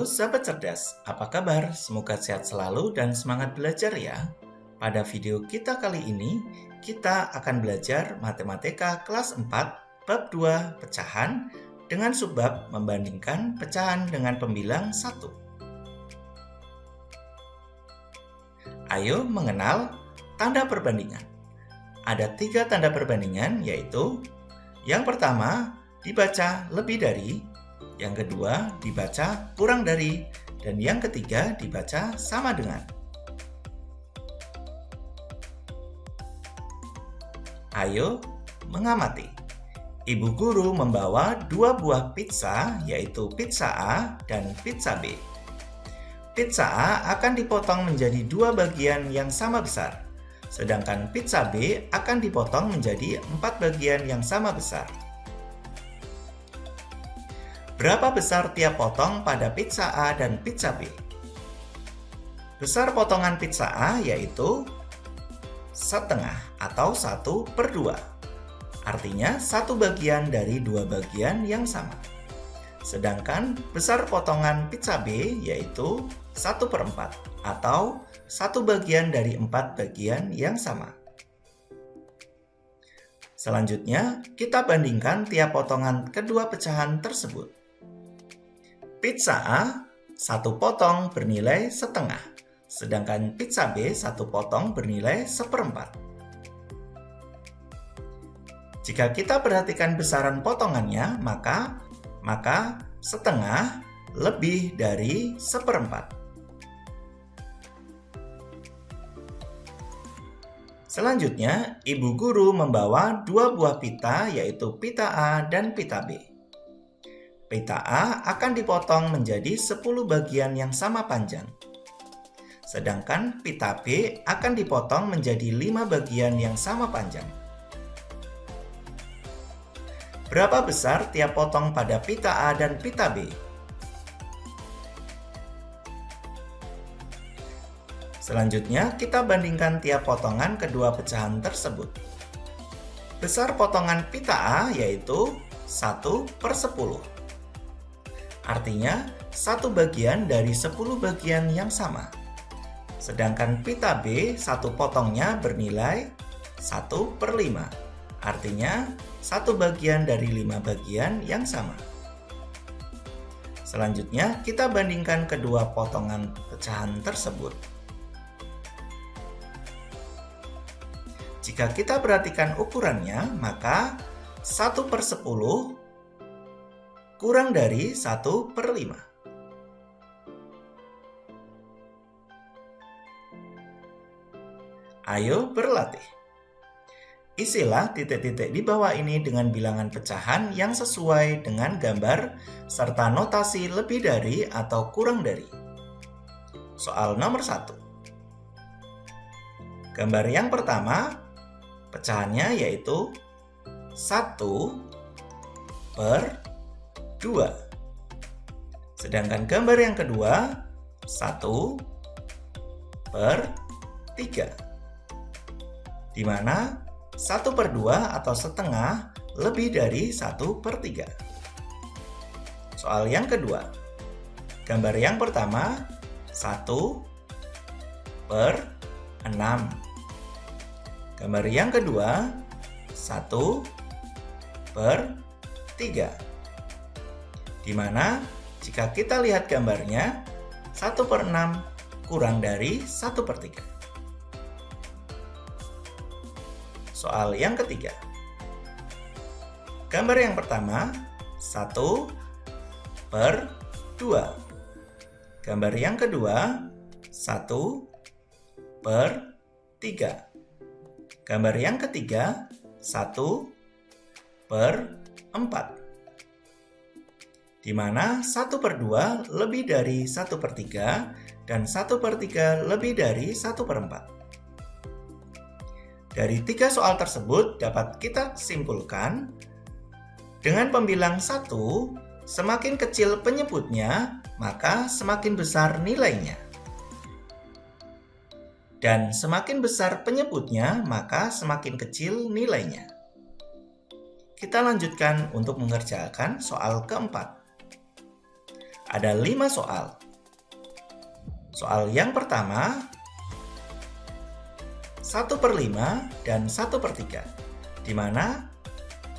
sahabat cerdas, apa kabar? Semoga sehat selalu dan semangat belajar ya. Pada video kita kali ini, kita akan belajar Matematika kelas 4, bab 2 pecahan dengan subbab membandingkan pecahan dengan pembilang 1. Ayo mengenal tanda perbandingan. Ada 3 tanda perbandingan, yaitu yang pertama, dibaca lebih dari, yang kedua dibaca kurang dari, dan yang ketiga dibaca sama dengan. Ayo mengamati. Ibu guru membawa 2 buah pizza, yaitu pizza A dan pizza B. Pizza A akan dipotong menjadi 2 bagian yang sama besar, sedangkan pizza B akan dipotong menjadi 4 bagian yang sama besar. Berapa besar tiap potong pada pizza A dan pizza B? Besar potongan pizza A yaitu setengah atau 1/2. Artinya 1 bagian dari 2 bagian yang sama. Sedangkan besar potongan pizza B yaitu 1/4 atau 1 bagian dari 4 bagian yang sama. Selanjutnya, kita bandingkan tiap potongan kedua pecahan tersebut. Pizza A 1 potong bernilai setengah, sedangkan pizza B 1 potong bernilai 1/4. Jika kita perhatikan besaran potongannya, maka setengah lebih dari 1/4. Selanjutnya, ibu guru membawa 2 buah pita, yaitu pita A dan pita B. Pita A akan dipotong menjadi 10 bagian yang sama panjang. Sedangkan pita B akan dipotong menjadi 5 bagian yang sama panjang. Berapa besar tiap potong pada pita A dan pita B? Selanjutnya, kita bandingkan tiap potongan kedua pecahan tersebut. Besar potongan pita A yaitu 1/10. Artinya, 1 bagian dari 10 bagian yang sama. Sedangkan pita B, 1 potongnya bernilai 1/5. Artinya, 1 bagian dari 5 bagian yang sama. Selanjutnya, kita bandingkan kedua potongan pecahan tersebut. Jika kita perhatikan ukurannya, maka 1/10 kurang dari 1/5. Ayo berlatih. Isilah titik-titik di bawah ini dengan bilangan pecahan yang sesuai dengan gambar serta notasi lebih dari atau kurang dari. Soal nomor 1. Gambar yang pertama, pecahannya yaitu 1/2. Sedangkan gambar yang kedua 1/3, di mana 1/2 atau setengah lebih dari 1/3. Soal yang kedua, gambar yang pertama 1/6. Gambar yang kedua 1/3. Di mana jika kita lihat gambarnya 1/6 kurang dari 1/3. Soal yang ketiga. Gambar yang pertama 1/2. Gambar yang kedua 1/3. Gambar yang ketiga 1/4. Di mana 1/2 lebih dari 1/3 dan 1/3 lebih dari 1/4. Dari 3 soal tersebut dapat kita simpulkan, dengan pembilang 1, semakin kecil penyebutnya, maka semakin besar nilainya. Dan semakin besar penyebutnya, maka semakin kecil nilainya. Kita lanjutkan untuk mengerjakan soal keempat. Ada 5 soal. Soal yang pertama, 1/5 dan 1/3, di mana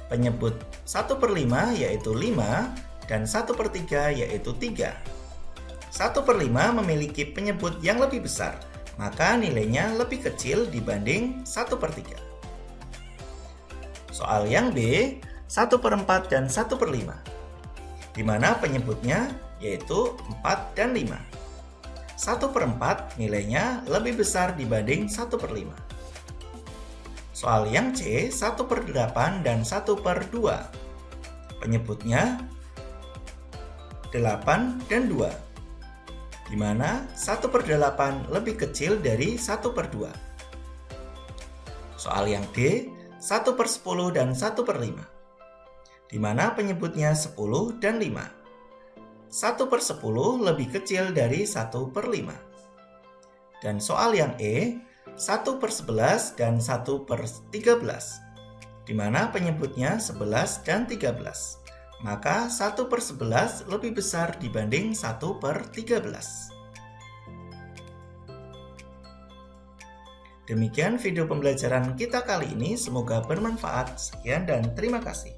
penyebut 1/5 yaitu 5 dan 1/3 yaitu 3. 1/5 memiliki penyebut yang lebih besar, maka nilainya lebih kecil dibanding 1/3. Soal yang B, 1/4 dan 1/5, di mana penyebutnya yaitu 4 dan 5. 1/4 nilainya lebih besar dibanding 1/5. Soal yang C, 1/8 dan 1/2, penyebutnya 8 dan 2, di mana 1/8 lebih kecil dari 1/2. Soal yang D, 1/10 dan 1/5, di mana penyebutnya 10 dan 5. 1/10 lebih kecil dari 1/5. Dan soal yang E, 1/11 dan 1/13, di mana penyebutnya 11 dan 13. Maka 1/11 lebih besar dibanding 1/13. Demikian video pembelajaran kita kali ini, semoga bermanfaat. Sekian dan terima kasih.